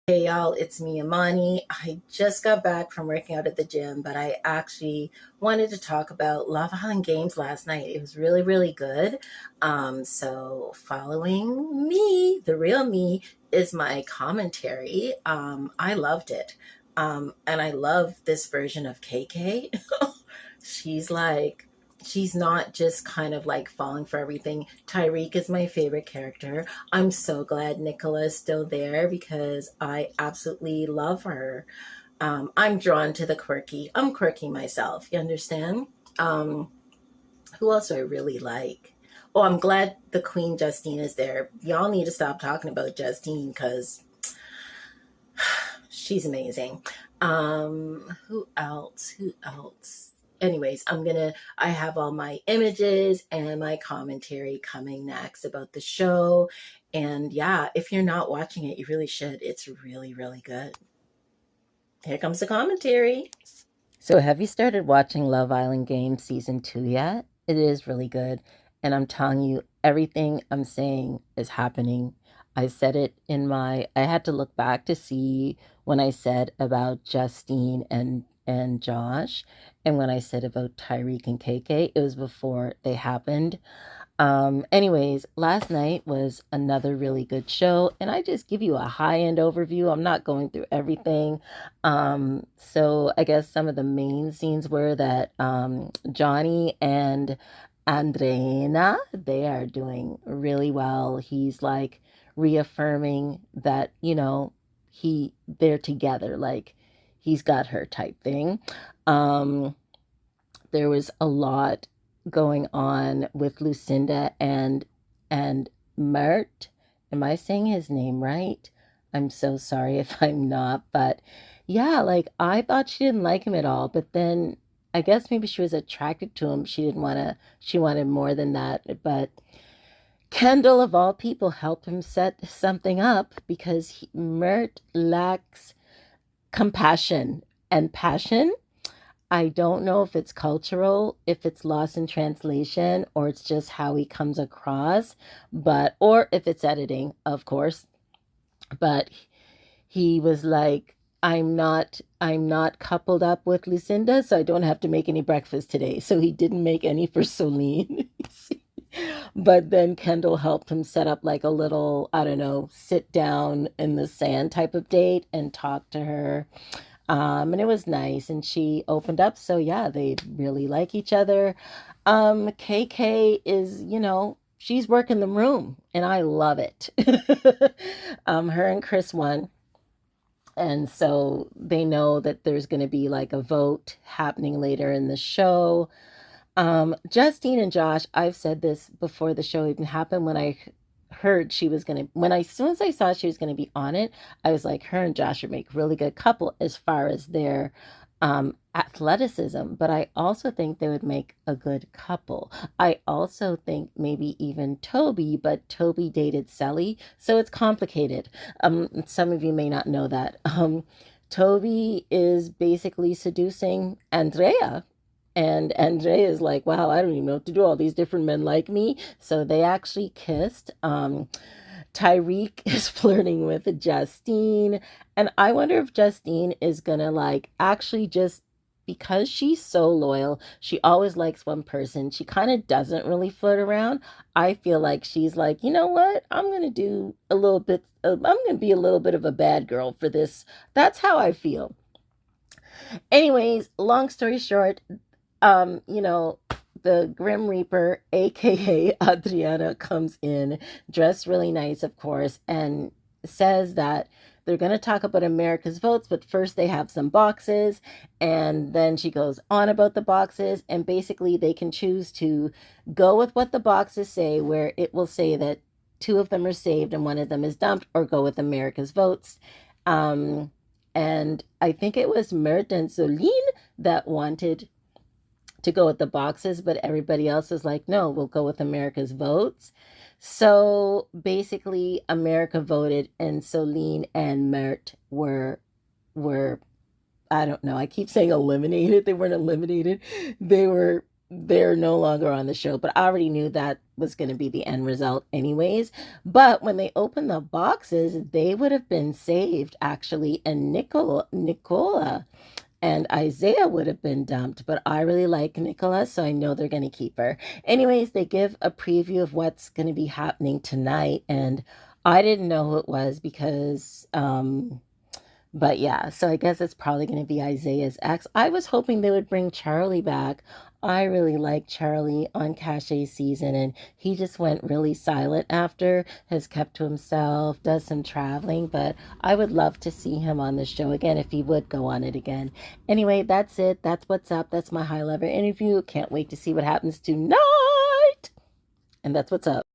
Hey y'all, it's me, Amani. I just got back from working out at the gym, but I actually wanted to talk about Love Island Games last night. It was really, really good. So following me, the real me, is my commentary. I loved it. And I love this version of KK. She's like, she's not just kind of like falling for everything. Tyreek is my favorite character. I'm so glad Nicola's still there because I absolutely love her. I'm drawn to the quirky. I'm quirky myself. You understand? Um, who else do I really like? Oh, I'm glad the Queen Justine is there. Y'all need to stop talking about Justine because she's amazing. Who else? Who else? Anyways, I have all my images and my commentary coming next about the show. And yeah, if you're not watching it, you really should. It's really, really good. Here comes the commentary. So, have you started watching Love Island Games season 2 yet? It is really good. And I'm telling you, everything I'm saying is happening. I said it I had to look back to see when I said about Justine and Josh, and when I said about Tyreek and KK, it was before they happened. Anyways, last night was another really good show, and I just give you a high-end overview. I'm not going through everything. So I guess some of the main scenes were that Johnny and Andreina, they are doing really well. He's like reaffirming that, they're together, like he's got her type thing. Um, there was a lot going on with Lucinda and Mert. Am I saying his name right? I'm so sorry if I'm not, but yeah, like I thought she didn't like him at all, but then I guess maybe she was attracted to him. She wanted more than that, but Kendall of all people helped him set something up because Mert lacks compassion and passion. I don't know if it's cultural, if it's lost in translation, or it's just how he comes across, or if it's editing, of course. But he was like, I'm not coupled up with Lucinda, so I don't have to make any breakfast today. So he didn't make any for Solene. But then Kendall helped him set up like a little, I don't know, sit down in the sand type of date and talk to her. And it was nice. And she opened up. So yeah, they really like each other. KK is, she's working the room and I love it. Her and Chris won. And so they know that there's going to be like a vote happening later in the show. Justine and Josh, I've said this before the show even happened. When I heard she was gonna, as soon as I saw she was gonna be on it, I was like, her and Josh would make a really good couple as far as their athleticism. But I also think they would make a good couple. I also think maybe even Toby, but Toby dated Sally, so it's complicated. Some of you may not know that. Toby is basically seducing Andrea, and Andrea is like, wow, I don't even know what to do. All these different men like me. So they actually kissed. Tyreek is flirting with Justine. And I wonder if Justine is going to like actually just because she's so loyal, she always likes one person. She kind of doesn't really flirt around. I feel like she's like, you know what? I'm going to do a little bit, I'm going to be a little bit of a bad girl for this. That's how I feel. Anyways, long story short, um, you know, the Grim Reaper, aka Adriana, comes in dressed really nice, of course, and says that they're going to talk about America's votes, but first they have some boxes. And then she goes on about the boxes, and basically they can choose to go with what the boxes say, where it will say that two of them are saved and one of them is dumped, or go with America's votes. Um, and I think it was Mert and Soline that wanted to go with the boxes, but everybody else was like, no, we'll go with America's votes. So basically, America voted, and Soline and Mert were I don't know. I keep saying eliminated. They weren't eliminated. They were. they're no longer on the show, but I already knew that was going to be the end result anyways. But when they opened the boxes, they would have been saved actually, and Nicola and Isaiah would have been dumped, but I really like Nicola, so I know they're going to keep her. Anyways, they give a preview of what's going to be happening tonight, and I didn't know who it was because but yeah, so I guess it's probably going to be Isaiah's ex. I was hoping they would bring Charlie back. I really liked Charlie on Cache season, and he just went really silent after, has kept to himself, does some traveling, but I would love to see him on the show again if he would go on it again. Anyway, that's it. That's what's up. That's my high level interview. Can't wait to see what happens tonight. And that's what's up.